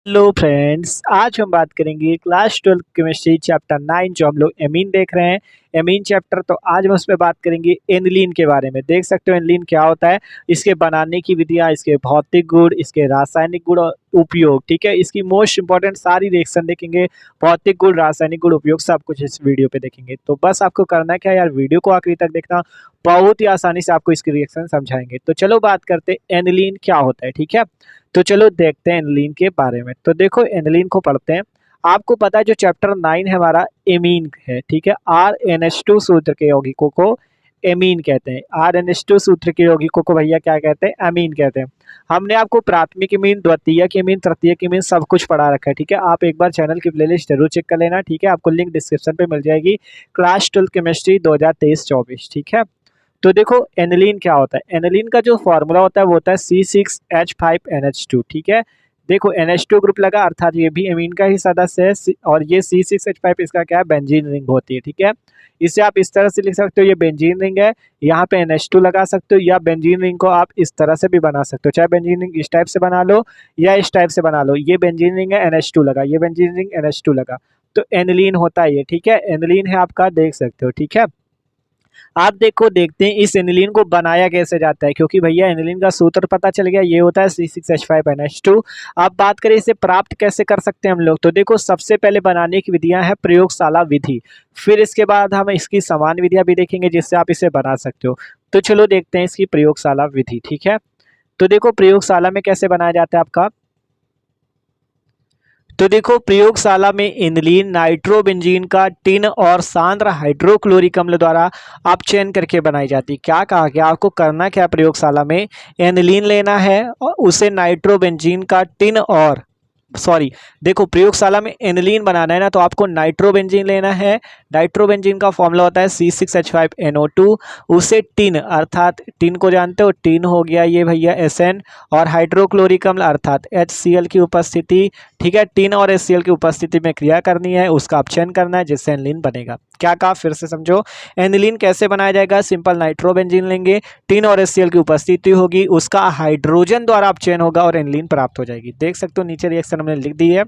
Hello friends, आज हम बात करेंगे क्लास 12 केमिस्ट्री चैप्टर 9 जो हम लोग एमीन देख रहे हैं। एमीन चैप्टर तो आज हम उस पर बात करेंगे एनिलीन के बारे में। देख सकते हो एनिलीन क्या होता है, इसके बनाने की विधियां, इसके भौतिक गुण, इसके रासायनिक गुण और उपयोग। ठीक है, इसकी मोस्ट इंपॉर्टेंट सारी रिएक्शन देखेंगे, भौतिक गुण, रासायनिक गुण, उपयोग, सब कुछ इस वीडियो पे देखेंगे। तो बस आपको करना क्या है यार, वीडियो को आखिरी तक देखना, बहुत ही आसानी से आपको इसकी रिएक्शन समझाएंगे। तो चलो बात करते हैं एनिलीन क्या होता है। ठीक है, तो चलो देखते हैं एनिलीन के बारे में। तो देखो एनिलीन को पढ़ते हैं। आपको पता है जो चैप्टर 9 है हमारा एमीन है। ठीक है, RnH2 सूत्र के यौगिकों को एमीन कहते हैं। RnH2 सूत्र के यौगिकों को भैया क्या कहते हैं, एमीन कहते हैं। हमने आपको प्राथमिक एमीन, द्वितीयक एमीन, तृतीयक एमीन सब कुछ पढ़ा रखा है। ठीक है, आप एक बार चैनल की प्लेलिस्ट जरूर चेक कर लेना। ठीक है, आपको लिंक डिस्क्रिप्शन पे मिल जाएगी, क्लास 12 केमिस्ट्री 2023-24। ठीक है, तो देखो एनिलीन क्या होता है। एनिलीन का जो फॉर्मूला होता है वो होता है C6H5NH2। ठीक है, देखो NH2 ग्रुप लगा, अर्थात ये भी एमीन का ही सदस्य है। और ये C6H5 इसका क्या है, बेंजीन रिंग होती है। ठीक है, इसे आप इस तरह से लिख सकते हो, ये बेंजीन रिंग है, यहाँ पे NH2 लगा सकते हो, या बेंजीन रिंग को आप इस तरह से भी बना सकते हो। चाहे बेंजीन रिंग इस टाइप से बना लो या इस टाइप से बना लो। ये बेंजीन रिंग है, NH2 लगा, ये बेंजीन रिंग, NH2 लगा, तो एनिलीन होता है ये। ठीक है, एनिलीन है आपका, देख सकते हो। ठीक है, आप देखते हैं इस एनिलीन को बनाया कैसे जाता है, क्योंकि भैया एनिलीन का सूत्र पता चल गया, ये होता है C6H5NH2। अब बात करें इसे प्राप्त कैसे कर सकते हैं हम लोग। तो देखो सबसे पहले बनाने की विधियां है प्रयोगशाला विधि, फिर इसके बाद हम इसकी समान विधियां भी देखेंगे जिससे आप इसे बना सकते हो। तो चलो देखते हैं इसकी प्रयोगशाला विधि। ठीक है, तो देखो प्रयोगशाला में कैसे बनाया जाता है आपका। तो देखो प्रयोगशाला में एनिलीन नाइट्रोबेंजीन का टिन और सांद्र हाइड्रोक्लोरिक अम्ल द्वारा अपचयन करके बनाई जाती है। क्या कहा गया, आपको करना क्या, प्रयोगशाला में एनिलीन लेना है और उसे नाइट्रोबेंजीन का टिन और देखो प्रयोगशाला में एनिलीन बनाना है ना, तो आपको नाइट्रोबेंजीन लेना है। नाइट्रोबेंजीन का फॉर्मूला होता है C6H5NO2। उसे टिन, अर्थात टिन को जानते हो, टिन हो गया ये भैया SN, और हाइड्रोक्लोरिक अम्ल अर्थात HCl की उपस्थिति। ठीक है, टिन और HCl की उपस्थिति में क्रिया करनी है, उसका अपचयन करना है, जिससे एनिलीन बनेगा। क्या कहा, फिर से समझो। एनिलीन कैसे बनाया जाएगा, सिंपल नाइट्रोबेंजीन लेंगे, टिन और HCl की उपस्थिति होगी, उसका हाइड्रोजन द्वारा अपचयन होगा और एनिलीन प्राप्त हो जाएगी। देख सकते हो नीचे रिएक्शन हमने लिख दी है।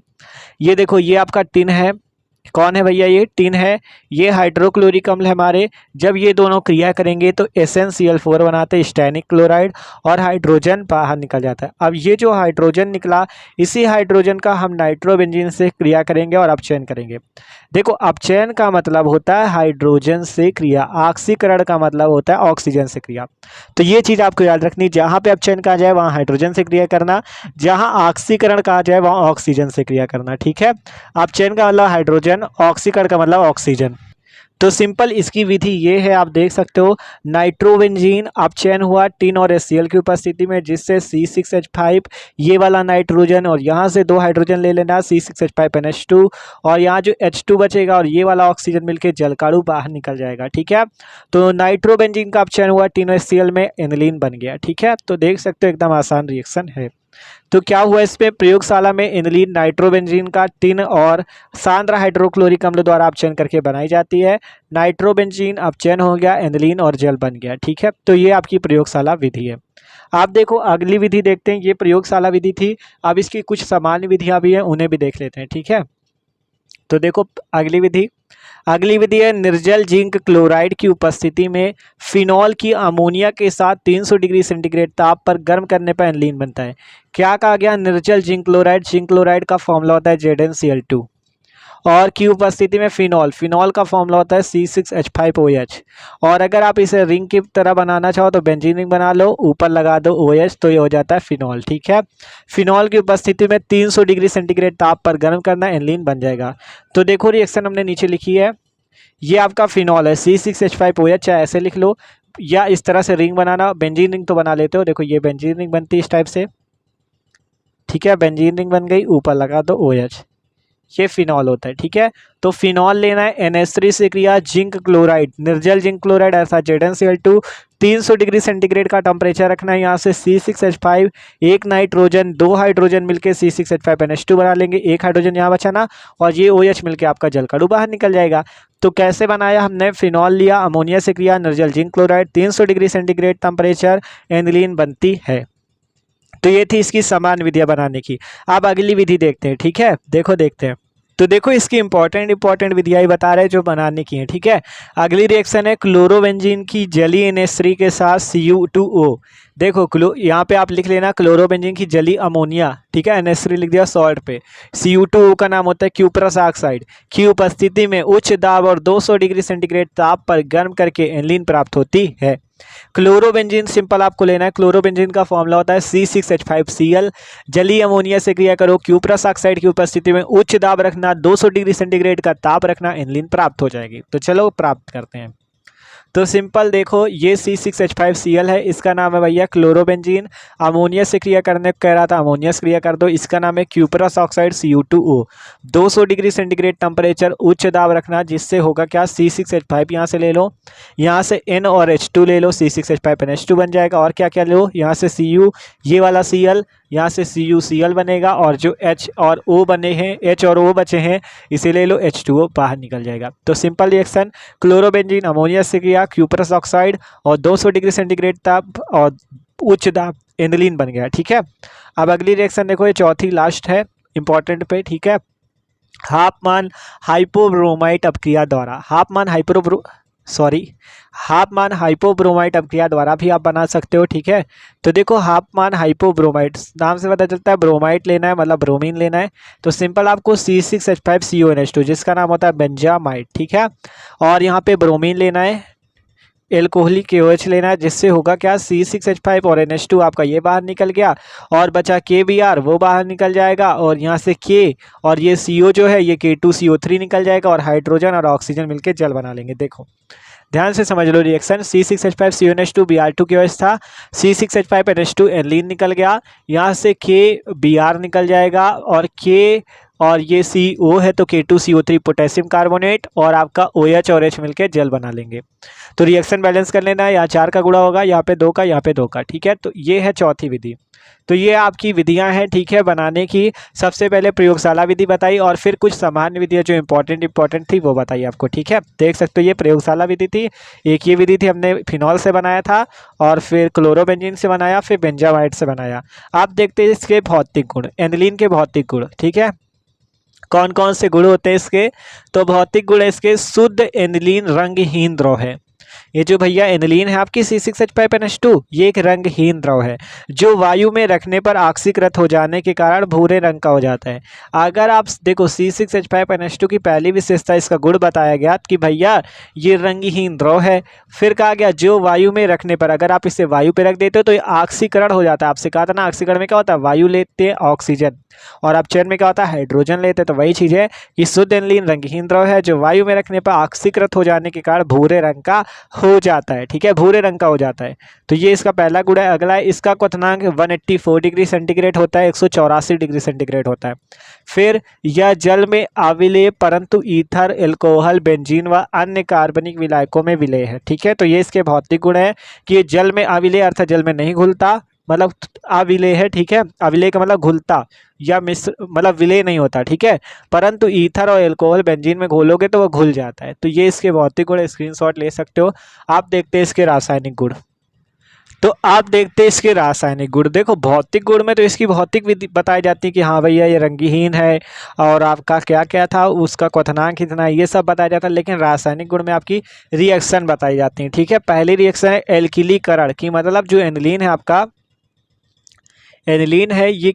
ये देखो ये आपका टिन है, कौन है भैया, ये टिन है, ये हाइड्रोक्लोरिक अम्ल है हमारे। जब ये दोनों क्रिया करेंगे तो SnCl4 बनाते हैं, स्टैनिक क्लोराइड, और हाइड्रोजन बाहर निकल जाता है। अब ये जो हाइड्रोजन निकला, इसी हाइड्रोजन का हम नाइट्रोबेंजीन से क्रिया करेंगे और अपचयन करेंगे। देखो अपचयन का मतलब होता है हाइड्रोजन से क्रिया, ऑक्सीकरण का मतलब होता है ऑक्सीजन से क्रिया। तो ये चीज़ आपको याद रखनी, जहाँ पे अपचयन कहा जाए वहाँ हाइड्रोजन से क्रिया करना, जहाँ ऑक्सीकरण कहा जाए वहाँ ऑक्सीजन से क्रिया करना। ठीक है, अपचयन का मतलब हाइड्रोजन, ऑक्सीकरण का मतलब ऑक्सीजन। तो सिंपल इसकी विधि ये है, आप देख सकते हो। नाइट्रोबेंजीन अपचयन हुआ टिन और HCl की उपस्थिति में, जिससे C6H5 ये वाला नाइट्रोजन, और यहाँ से दो हाइड्रोजन ले लेना C6H5NH2, और यहाँ जो H2 बचेगा और ये वाला ऑक्सीजन मिलके जलकाणु बाहर निकल जाएगा। ठीक है, तो नाइट्रोबेंजीन का अपचयन हुआ टिन और HCl में, एनिलीन बन गया। ठीक है, तो देख सकते हो एकदम आसान रिएक्शन है। तो क्या हुआ इसमें, प्रयोगशाला में एनिलीन नाइट्रोबेंजीन का टिन और सांद्र हाइड्रोक्लोरिक अम्ल द्वारा अपचयन करके बनाई जाती है। नाइट्रोबेंजीन अपचयन हो गया, एनिलीन और जल बन गया। ठीक है, तो ये आपकी प्रयोगशाला विधि है। आप देखो अगली विधि देखते हैं, ये प्रयोगशाला विधि थी। अब इसकी कुछ सामान्य विधियां भी हैं, उन्हें भी देख लेते हैं। ठीक है, तो देखो अगली विधि है निर्जल जिंक क्लोराइड की उपस्थिति में फिनॉल की अमोनिया के साथ 300 डिग्री सेंटीग्रेड ताप पर गर्म करने पर एनिलीन बनता है। क्या कहा गया, निर्जल जिंक क्लोराइड का फॉर्मूला होता है ZnCl2, और की उपस्थिति में फिनॉल का फॉर्मूला होता है C6H5OH। और अगर आप इसे रिंग की तरह बनाना चाहो तो बेंजीन रिंग बना लो, ऊपर लगा दो OH, तो ये हो जाता है फिनॉल। ठीक है, फिनॉल की उपस्थिति में 300 डिग्री सेंटीग्रेड ताप पर गर्म करना, एनिलीन बन जाएगा। तो देखो रिएक्शन हमने नीचे लिखी है, ये आपका फिनॉल है C6H5OH, चाहे ऐसे लिख लो या इस तरह से रिंग बनाना। बेंजीन रिंग तो बना लेते हो, देखो ये बेंजीन रिंग बनती है इस टाइप से। ठीक है, बेंजीन रिंग बन गई, ऊपर लगा दो OH, ये फिनॉल होता है। ठीक है, तो फिनॉल लेना है, NH3 से क्रिया जिंक क्लोराइड, निर्जल जिंक क्लोराइड ऐसा ZnCl2, 300 डिग्री सेंटीग्रेड का टेम्परेचर रखना है। यहाँ से C6H5, एक नाइट्रोजन, दो हाइड्रोजन मिलके C6H5NH2 बना लेंगे, एक हाइड्रोजन यहाँ बचा ना, और ये OH मिलके आपका जलकणु बाहर निकल जाएगा। तो कैसे बनाया हमने, फिनॉल लिया, अमोनिया से क्रिया, निर्जल zinc chloride, 300 degree centigrade temperature, aniline बनती है। तो ये थी इसकी समान विधियां बनाने की। अब अगली विधि देखते हैं, ठीक है, देखते हैं। तो देखो इसकी इंपॉर्टेंट विधियां ही बता रहे हैं जो बनाने की है, ठीक है। अगली रिएक्शन है क्लोरोबेंजीन की जलीय NH3 के साथ Cu2O। देखो यहाँ पे आप लिख लेना क्लोरोबेंजीन की जली अमोनिया, ठीक है, NH3 लिख दिया सॉल्ट पे। Cu2O का नाम होता है क्यूप्रस ऑक्साइड की उपस्थिति में उच्च दाब और 200 डिग्री सेंटीग्रेड ताप पर गर्म करके एनिलीन प्राप्त होती है। क्लोरोबेंजीन सिंपल आपको लेना है। क्लोरोबेंजीन का फॉर्मूला होता है C6H5Cl। जलीय अमोनिया से क्रिया करो, क्यूप्रस ऑक्साइड की उपस्थिति में उच्च दाब रखना, 200 डिग्री सेंटीग्रेड का ताप रखना, एनिलीन प्राप्त हो जाएगी। तो चलो प्राप्त करते हैं। तो सिंपल देखो ये C6H5Cl है, इसका नाम है भैया क्लोरोबेंजीन। अमोनिया से क्रिया करने को कह रहा था, अमोनिया से क्रिया कर दो, इसका नाम है cuprous oxide Cu2O। 200 degree centigrade temperature, उच्च दाब रखना, जिससे होगा क्या C6H5 यहाँ से ले लो, यहाँ से N और H2 ले लो, C6H5NH2 बन जाएगा। और क्या क्या लो, यहाँ से Cu, ये वाला Cl, यहाँ से CuCl बनेगा, और जो H और O बने हैं, H और O बचे हैं, इसे ले लो, H2O बाहर निकल जाएगा। तो सिंपल रिएक्शन, क्लोरोबेंजीन अमोनिया से किया, क्यूप्रस ऑक्साइड और 200 डिग्री सेंटीग्रेड ताप और उच्च दाब, एनिलीन बन गया, ठीक है। अब अगली रिएक्शन देखो, ये चौथी लास्ट है इंपॉर्टेंट पे, ठीक है। हाफमान हाइपोब्रोमाइट अपक्रिया द्वारा, हाफमान हाइपोब्रोमाइट अपक्रिया द्वारा भी आप बना सकते हो, ठीक है। तो देखो हाफमान हाइपोब्रोमाइट नाम से पता चलता है ब्रोमाइट लेना है, मतलब ब्रोमीन लेना है। तो सिंपल आपको C6H5CONH2 जिसका नाम होता है बेंजामाइट, ठीक है, और यहाँ पे ब्रोमीन लेना है, एल्कोहलिक KOH लेना है, जिससे होगा क्या C6H5 और NH2 आपका ये बाहर निकल गया, और बचा KBr वो बाहर निकल जाएगा, और यहाँ से K और ये CO जो है ये K2CO3 निकल जाएगा, और हाइड्रोजन और ऑक्सीजन मिलकर जल बना लेंगे। देखो ध्यान से समझ लो रिएक्शन, C6H5CONH2 Br2 KOH था, C6H5NH2 एनिलीन निकल गया, यहाँ से KBr निकल जाएगा, और K और ये CO है तो K2CO3 पोटेशियम कार्बोनेट, और आपका OH और H मिलकर जल बना लेंगे। तो रिएक्शन बैलेंस कर लेना है, यहाँ 4 का गुणा होगा, यहाँ पे 2 का, यहाँ पे 2 का, ठीक है। तो ये है चौथी विधि। तो ये आपकी विधियां हैं, ठीक है, बनाने की। सबसे पहले प्रयोगशाला विधि बताई, और फिर कुछ सामान्य विधियां जो इंपॉर्टेंट थी वो बताई आपको, ठीक है। देख सकते हो ये प्रयोगशाला विधि थी। एक ये विधि थी हमने फिनॉल से बनाया था, और फिर क्लोरोबेंजीन से बनाया, फिर बेंजामाइट से बनाया। आप देखते हैं इसके भौतिक गुण, एनिलीन के भौतिक गुण, ठीक है, कौन कौन से गुण होते हैं इसके। तो भौतिक गुण इसके, शुद्ध एनिलीन रंगहीन द्रव है। ये जो भैया एनिलीन है आपकी C6H5NH2, ये एक रंगहीन द्रव है जो वायु में रखने पर ऑक्सीकृत हो जाने के कारण भूरे रंग का हो जाता है। अगर आप देखो C6H5NH2 की पहली विशेषता, इसका गुण बताया गया कि भैया ये रंगहीन द्रव है। फिर कहा गया जो वायु में रखने पर, अगर आप इसे वायु पे रख देते हो तो ये ऑक्सीकरण हो जाता है। आपसे कहा था ना ऑक्सीकरण में क्या होता है, वायु लेते हैं ऑक्सीजन, और अपचयन में क्या होता है, हाइड्रोजन लेते हैं। तो वही चीज़ है कि शुद्ध एनिलीन रंगहीन द्रव है जो वायु में रखने पर ऑक्सीकृत हो जाने के कारण भूरे रंग का हो जाता है, ठीक है, भूरे रंग का हो जाता है। तो ये इसका पहला गुण है। अगला है इसका क्वथनांक 184 डिग्री सेंटीग्रेड होता है, 184 डिग्री सेंटीग्रेड होता है। फिर यह जल में अविलेय परंतु ईथर, एल्कोहल, बेंजीन व अन्य कार्बनिक विलायकों में विलेय है, ठीक है। तो ये इसके भौतिक गुण है कि ये जल में अविलेय अर्थात जल में नहीं घुलता, मतलब अविलेय है, ठीक है। अविलेय का मतलब घुलता या मिश्र, मतलब विलेय नहीं होता, ठीक है। परंतु ईथर और एल्कोहल बेंजीन में घोलोगे तो वो घुल जाता है। तो ये इसके भौतिक गुण, स्क्रीनशॉट ले सकते हो। आप देखते हैं इसके रासायनिक गुण। तो आप देखते हैं इसके रासायनिक गुण। देखो भौतिक गुण में तो इसकी भौतिक विधि बताई जाती है कि हाँ भैया ये रंगहीन है, और आपका क्या क्या था, उसका क्वथनांक कितना है, ये सब बताया जाता है। लेकिन रासायनिक गुण में आपकी रिएक्शन बताई जाती है, ठीक है। पहली रिएक्शन है एल्किलीकरण की, मतलब जो एनिलीन है आपका, एनिलीन है ये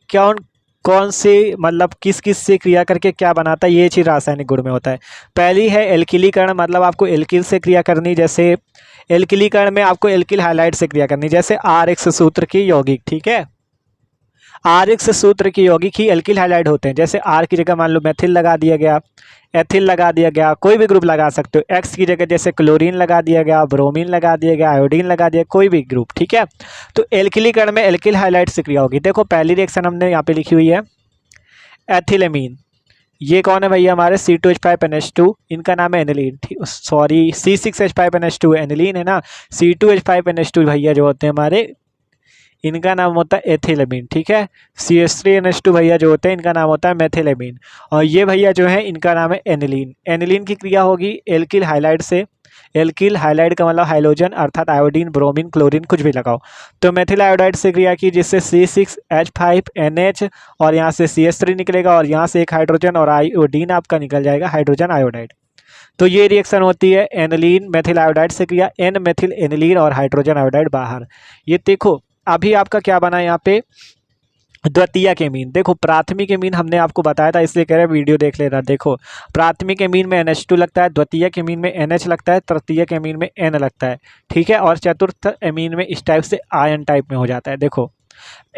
कौन से, मतलब किस किस से क्रिया करके क्या बनाता है, ये चीज़ रासायनिक गुण में होता है। पहली है एल्किलीकरण, मतलब आपको एल्किल से क्रिया करनी, जैसे एल्किलीकरण में आपको एल्किल हाइलाइट से क्रिया करनी, जैसे RX सूत्र की यौगिक, ठीक है। RX सूत्र की यौगिक ही एल्किल हाइलाइट होते हैं। जैसे R की जगह मान लो मेथिल लगा दिया गया, एथिल लगा दिया गया, कोई भी ग्रुप लगा सकते हो। X की जगह जैसे क्लोरीन लगा दिया गया, ब्रोमीन लगा दिया गया, आयोडीन लगा दिया, कोई भी ग्रुप, ठीक है। तो एल्किलीकरण में एल्किल हाइलाइट से क्रिया होगी। देखो पहली रिएक्शन हमने यहाँ पे लिखी हुई है एथिलेमीन। ये कौन है भैया, हमारे C2H5NH2, इनका नाम है एनिलीन, सॉरी C6H5NH2 एनिलीन है ना, C2H5NH2 भैया जो होते हैं हमारे इनका नाम होता है एथिलमीन, ठीक है। CH3NH2 भैया जो होते हैं इनका नाम होता है मेथिलमीन, और ये भैया जो है इनका नाम है एनिलीन। एनिलीन की क्रिया होगी एल्किल हाइलाइड से। एल्किल हाइलाइड का मतलब हाइड्रोजन, अर्थात आयोडीन, ब्रोमीन, क्लोरीन कुछ भी लगाओ। तो मेथिल आयोडाइड से क्रिया की जिससे C6H5NH और यहाँ से CH3 निकलेगा और यहाँ से एक हाइड्रोजन और आयोडीन आपका निकल जाएगा, हाइड्रोजन आयोडाइड। तो ये रिएक्शन होती है एनिलीन मेथिल आयोडाइड से क्रिया, एन मेथिल एनिलीन और हाइड्रोजन आयोडाइड बाहर। ये देखो अभी आपका क्या बना यहाँ पे, द्वितीयक एमीन। देखो प्राथमिक एमीन हमने आपको बताया था, इसलिए कह रहे हैं वीडियो देख लेना। देखो प्राथमिक एमीन में NH2 लगता है, द्वितीयक एमीन में NH लगता है, तृतीयक एमीन में N लगता है, ठीक है। और चतुर्थ एमीन में इस टाइप से आयन टाइप में हो जाता है। देखो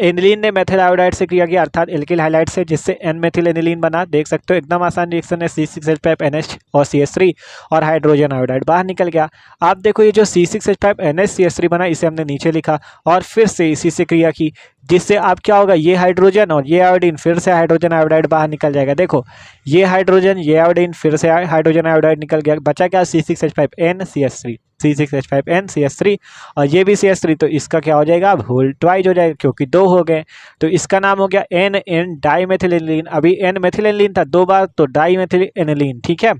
एनिलीन ने मेथिल आयोडाइड से क्रिया किया, अर्थात एल्किल हाइलाइड से, जिससे एन मेथिल एनिलीन बना। देख सकते हो एकदम आसान रिएक्शन है, C6H5NH और CH3 और हाइड्रोजन आयोडाइड बाहर निकल गया। आप देखो ये जो C6H5NH CH3 बना, इसे हमने नीचे लिखा और फिर से इसी से क्रिया की, जिससे आप क्या होगा, ये हाइड्रोजन और ये आयोडीन, फिर से हाइड्रोजन आयोडाइड बाहर निकल जाएगा। देखो ये हाइड्रोजन, ये आयोडीन, फिर से हाइड्रोजन आयोडाइड निकल गया, बचा क्या, C6H5N CH3, C6H5N CH3 और ये भी CH3। तो इसका क्या हो जाएगा, अब होल ट्वाइज हो जाएगा क्योंकि दो हो गए। तो इसका नाम हो गया NN डाईमेथिल एनिलीन। अभी N मेथिल एनिलीन था दो बार, तो डाईमेथिल एनिलीन, ठीक है।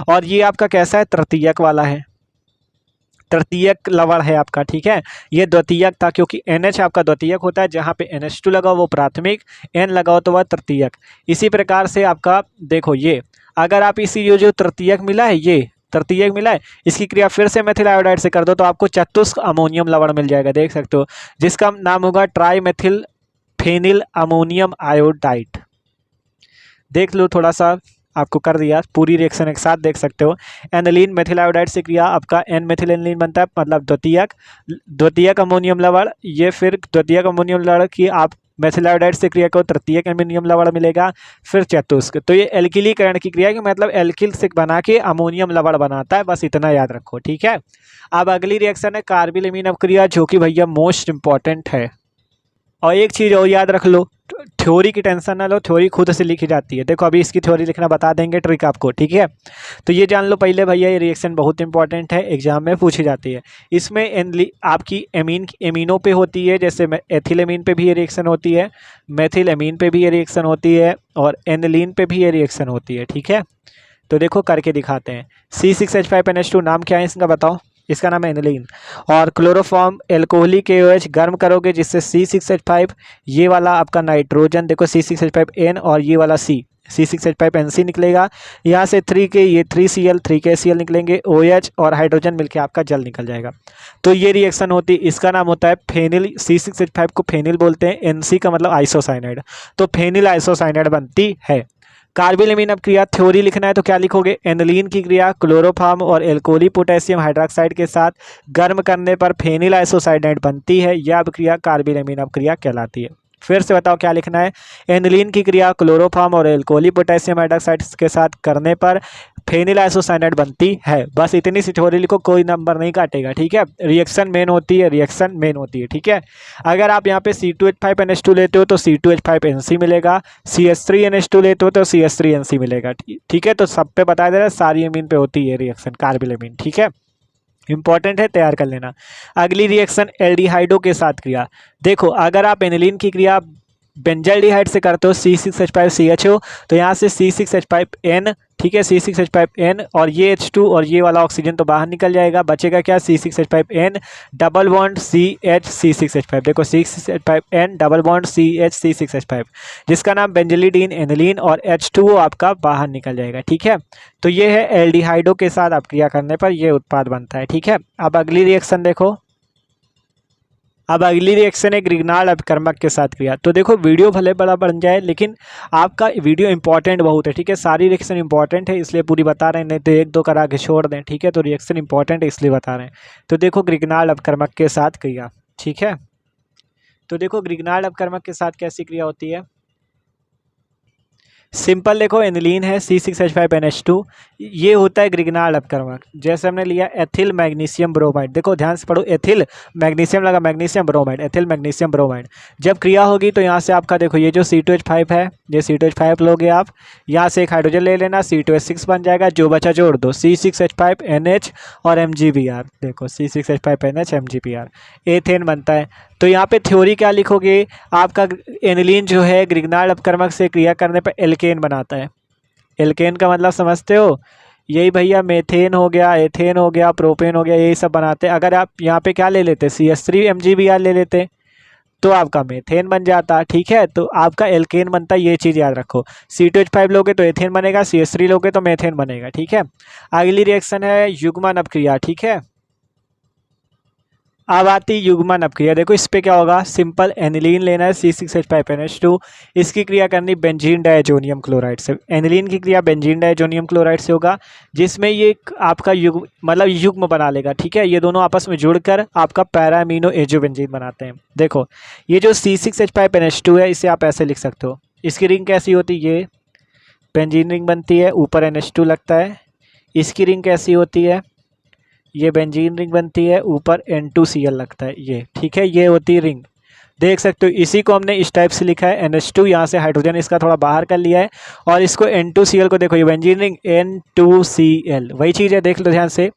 और ये आपका कैसा है, तृतीयक वाला है, तृतीयक लवण है आपका, ठीक है। ये द्वितीयक था क्योंकि NH आपका द्वितीयक होता है, जहाँ पे NH2 लगाओ वो प्राथमिक, N लगाओ तो वह तृतीयक। इसी प्रकार से आपका देखो ये, अगर आप इसी ये जो तृतीयक मिला है, ये तृतीयक मिला है, इसकी क्रिया फिर से मेथिल आयोडाइड से कर दो तो आपको चतुष्क अमोनियम लवण मिल जाएगा, देख सकते हो, जिसका नाम होगा ट्राईमेथिल फेनिल अमोनियम आयोडाइड। देख लो थोड़ा सा, आपको कर दिया, पूरी रिएक्शन एक साथ देख सकते हो। एनिलीन मेथिल आयोडाइड से क्रिया आपका N मेथिल एनिलीन बनता है, मतलब द्वितीयक अमोनियम लवण। ये फिर द्वितीयक अमोनियम लवण की आप मेथिल आयोडाइड से क्रिया को तृतीयक अमोनियम लवण मिलेगा, फिर चतुष्क। तो ये एल्किलीकरण की क्रिया की मतलब एल्किल से बना के अमोनियम लवण बनाता है, बस इतना याद रखो, ठीक है। अब अगली रिएक्शन है कार्बिल अमीन क्रिया, जो कि भैया मोस्ट इंपॉर्टेंट है। और एक चीज़ और याद रख लो, थ्योरी की टेंशन ना लो, थ्योरी खुद से लिखी जाती है। देखो अभी इसकी थ्योरी लिखना बता देंगे, ट्रिक आपको, ठीक है। तो ये जान लो पहले भैया, ये रिएक्शन बहुत इंपॉर्टेंट है, एग्जाम में पूछी जाती है। इसमें आपकी एमीनों पे होती है, जैसे एथिल एमीन पे भी ये रिएक्शन होती है, मेथिल एमीन पे भी ये रिएक्शन होती है, और एनिलीन पे भी ये रिएक्शन होती है, ठीक है। तो देखो करके दिखाते हैं। C6H5NH2 नाम क्या है इसका बताओ, इसका नाम है एनिलीन। और क्लोरोफॉर्म एल्कोहलिक KOH गर्म करोगे, जिससे C6H5, ये वाला आपका नाइट्रोजन, देखो C6H5N और ये वाला C6H5NC निकलेगा। यहाँ से 3 के ये 3Cl 3KCl निकलेंगे, OH और हाइड्रोजन मिलके आपका जल निकल जाएगा। तो ये रिएक्शन होती है, इसका नाम होता है फेनिल। C6H5 को फेनिल बोलते हैं, NC का मतलब आइसोसाइनाइड, तो फेनिल आइसोसाइनाइड बनती है। कार्बिल अमीन अब क्रिया थ्योरी लिखना है तो क्या लिखोगे, एनिलीन की क्रिया क्लोरोफॉर्म और एल्कोहली पोटेशियम हाइड्रोक्साइड के साथ गर्म करने पर फेनिल आइसोसाइनाइड बनती है, यह अब क्रिया कार्बिल अमीन अब क्रिया कहलाती है। फिर से बताओ क्या लिखना है, एनिलीन की क्रिया क्लोरोफॉर्म और एल्कोहली पोटेशियम हाइड्रोक्साइड के साथ करने पर फेनिल आइसोसाइनाइड बनती है। बस इतनी सी थ्योरी लिखो, कोई नंबर नहीं काटेगा, ठीक है। रिएक्शन मेन होती है, रिएक्शन मेन होती है, ठीक है। अगर आप यहाँ पे C2H5NH2 लेते हो तो C2H5NC मिलेगा, CH3NH2 लेते हो तो CH3NC मिलेगा, ठीक है। तो सब पे बता दे रहा है, सारी अमीन पे होती है रिएक्शन कार्बिल अमीन, ठीक है। इंपॉर्टेंट है, तैयार कर लेना। अगली रिएक्शन एल्डिहाइडो के साथ क्रिया। देखो अगर आप एनिलीन की क्रिया बेंजाल्डिहाइड से करते हो C6H5CHO, तो यहाँ से C6H5N, ठीक है, C6H5N और ये H2 और ये वाला ऑक्सीजन तो बाहर निकल जाएगा, बचेगा क्या, C6H5N double bond CH C6H5। देखो C6H5N double bond CH C6H5, जिसका नाम बेंजलिडीन एनिलीन, और H2O आपका बाहर निकल जाएगा, ठीक है। तो ये है एल्डिहाइडो के साथ आप क्रिया करने पर ये उत्पाद बनता है, ठीक है। अब अगली रिएक्शन देखो, अब अगली रिएक्शन है ग्रिग्नार्ड अपकर्मक के साथ क्रिया। तो देखो वीडियो भले बड़ा बन जाए, लेकिन आपका वीडियो इंपॉर्टेंट बहुत है, ठीक है। सारी रिएक्शन इंपॉर्टेंट है इसलिए पूरी बता रहे हैं, नहीं तो एक दो करा के छोड़ दें, ठीक है। तो रिएक्शन इंपॉर्टेंट है इसलिए बता रहे हैं। तो देखो ग्रिग्नार्ड अपकर्मक के साथ क्रिया, ठीक है। तो देखो ग्रिग्नार्ड अपकर्मक के साथ कैसी क्रिया होती है। सिंपल देखो एनिलीन है C6H5NH2, ये होता है ग्रिग्नार्ड अपकर्मक। जैसे हमने लिया एथिल मैग्नीशियम ब्रोमाइड, देखो ध्यान से पढ़ो, एथिल मैग्नीशियम लगा, magnesium bromide, ethyl magnesium bromide. जब क्रिया होगी तो यहाँ से आपका देखो ये जो C2H5 है, ये C2H5 लोगे आप, यहाँ से एक हाइड्रोजन ले लेना, C2H6 बन जाएगा, जो बचा जोड़ दो, C6H5NH और MgBr, देखो C6H5NH MgBr, एथेन बनता है। तो यहाँ पे थ्योरी क्या लिखोगे, आपका एनिलीन जो है ग्रिग्नार्ड अपकर्मक से क्रिया करने पर एल्केन बनाता है। एल्केन का मतलब समझते हो, यही भैया मेथेन हो गया, एथेन हो गया, प्रोपेन हो गया, यही सब बनाते हैं। अगर आप यहाँ पे क्या ले लेते, CH3 MgBr ले लेते तो आपका मेथेन बन जाता, ठीक है। तो आपका एल्केन बनता है, ये चीज़ याद रखो। C2H5 लोगे तो एथेन बनेगा, CH3 लोगे तो मेथेन बनेगा, ठीक है। अगली रिएक्शन है युग्मन अपक्रिया, ठीक है। अब आती युग्मन अपक्रिया, देखो इस पे क्या होगा, सिंपल एनिलीन लेना है C6H5NH2, इसकी क्रिया करनी बेंजीन डायजोनियम क्लोराइड से। एनिलीन की क्रिया बेंजीन डायजोनियम क्लोराइड से होगा, जिसमें ये आपका मतलब युग्म बना लेगा, ठीक है। ये दोनों आपस में जुड़कर आपका पैरा अमीनो एजोबेंजीन बनाते हैं। देखो ये जो C6H5NH2 है, इसे आप ऐसे लिख सकते हो। इसकी रिंग कैसी होती है, ये बेंजीन रिंग बनती है, ऊपर NH2 लगता है। इसकी रिंग कैसी होती है, ये बेंजीन रिंग बनती है, ऊपर N2Cl लगता है, ये ठीक है, ये होती है रिंग। देख सकते हो इसी को हमने इस टाइप से लिखा है, NH2 यहाँ से हाइड्रोजन इसका थोड़ा बाहर कर लिया है, और इसको N2Cl को देखो, ये बेंजीन रिंग N2Cl, वही चीज़ है, देख लो ध्यान से।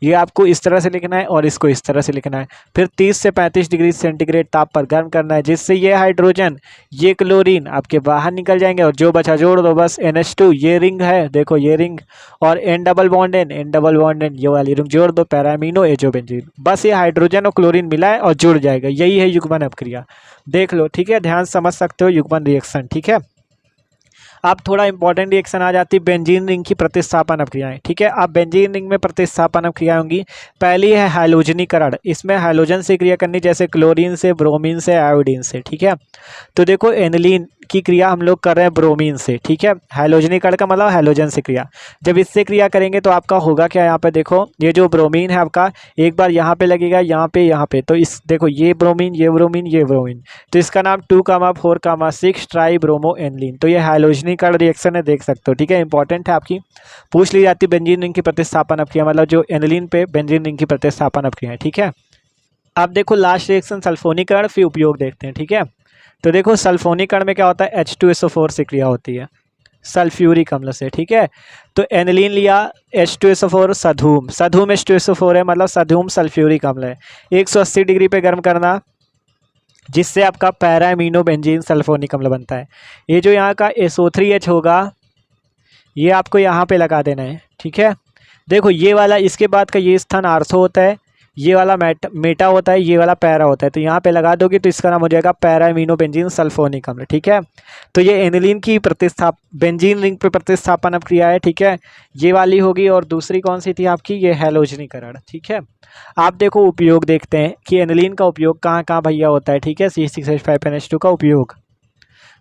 ये आपको इस तरह से लिखना है और इसको इस तरह से लिखना है। फिर 30 से 35 डिग्री सेंटीग्रेड ताप पर गर्म करना है, जिससे ये हाइड्रोजन, ये क्लोरीन आपके बाहर निकल जाएंगे, और जो बचा जोड़ दो बस, NH2, ये रिंग है, देखो ये रिंग, और N डबल बॉन्ड N, ये वाली रिंग जोड़ दो, पैरा अमीनो एजोबेंजीन। बस ये हाइड्रोजन और क्लोरीन मिला है और जुड़ जाएगा, यही है युग्मन अपक्रिया। देख लो, ठीक है, ध्यान समझ सकते हो युग्मन रिएक्शन, ठीक है। अब थोड़ा इंपॉर्टेंट रिएक्शन आ जाती है बेंजीन रिंग की प्रतिस्थापन अपक्रियाएं, ठीक है। अब बेंजीन रिंग में प्रतिस्थापन अपक्रिया होंगी। पहली है हैलोजनीकरण, इसमें हैलोजन से क्रिया करनी, जैसे क्लोरीन से, ब्रोमीन से, आयोडीन से, ठीक है। तो देखो एनिलीन की क्रिया हम लोग कर रहे हैं ब्रोमीन से, ठीक है। हैलोजनीकरण का मतलब हैलोजन से क्रिया। जब इससे क्रिया करेंगे तो आपका होगा क्या, यहाँ पे देखो ये जो ब्रोमीन है आपका, एक बार यहाँ पे लगेगा, यहाँ पे, तो इस देखो ये ब्रोमीन, ये ब्रोमीन, ये ब्रोमीन, तो इसका नाम 2,4,6 ट्राई ब्रोमो एनिलीन। तो ये हैलोजनीकरण रिएक्शन है, देख सकते हो, ठीक है। इंपॉर्टेंट है, आपकी पूछ ली जाती बेंजीन रिंग की प्रतिस्थापन अपक्रिया, मतलब जो एनिलीन पे बेंजीन रिंग की प्रतिस्थापन अपक्रिया है, ठीक है। अब देखो लास्ट रिएक्शन सल्फोनीकरण, फिर उपयोग देखते हैं, ठीक है। तो देखो सल्फोनीकरण में क्या होता है, H2SO4 से क्रिया होती है सल्फ्यूरिक अम्ल से, ठीक है। तो एनिलीन लिया, H2SO4, सधूम H2SO4 है, मतलब सधूम सल्फ्यूरिक अम्ल है। 180 डिग्री पे गर्म करना, जिससे आपका पैरा अमीनो बेंजीन सल्फोनिक अम्ल बनता है। ये जो यहाँ का SO3H होगा, ये आपको यहाँ पे लगा देना है, ठीक है। देखो ये वाला, इसके बाद का ये स्थान आर्थो होता है, ये वाला मेटा होता है, ये वाला पैरा होता है, तो यहाँ पे लगा दोगे तो इसका नाम हो जाएगा पैरा अमीनो बेंजीन सल्फोनिक अम्ल, ठीक है। तो ये एनिलीन की बेंजीन रिंग पे प्रतिस्थापन अब क्रिया है, ठीक है, ये वाली होगी। और दूसरी कौन सी थी आपकी, ये हैलोजनीकरण, ठीक है। आप देखो उपयोग देखते हैं कि एनिलीन का उपयोग कहाँ कहाँ भैया होता है, ठीक है, C6H5NH2 का उपयोग।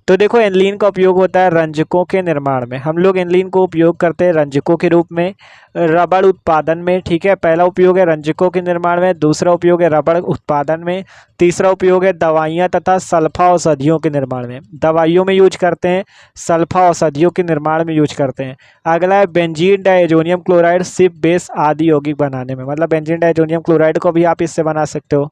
तो देखो एनिलीन का उपयोग होता है रंजकों के निर्माण में, हम लोग एनिलीन को उपयोग करते हैं रंजकों के रूप में, रबड़ उत्पादन में, ठीक है। पहला उपयोग है रंजकों के निर्माण में, दूसरा उपयोग है रबड़ उत्पादन में, तीसरा उपयोग है दवाइयाँ तथा सल्फा औषधियों के निर्माण में, दवाइयों में यूज करते हैं, सल्फा औषधियों के निर्माण में यूज करते हैं। अगला है benzene diazonium chloride Schiff base आदि यौगिक बनाने में, मतलब बेंजीन डायजोनियम क्लोराइड को भी आप इससे बना सकते हो,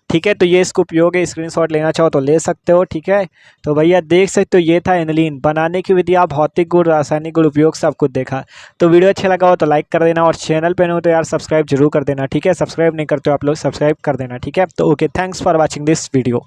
ठीक है। तो ये इसका उपयोग है, स्क्रीनशॉट लेना चाहो तो ले सकते हो, ठीक है। तो भैया देख सकते हो ये था एनिलीन बनाने की विधि, आप भौतिक गुण, रासायनिक गुण, उपयोग सब कुछ देखा। तो वीडियो अच्छा लगा हो तो लाइक कर देना, और चैनल पे नहीं हो तो यार सब्सक्राइब जरूर कर देना, ठीक है। सब्सक्राइब नहीं करते हो आप लोग, सब्सक्राइब कर देना, ठीक है। तो okay, thanks for watching this video.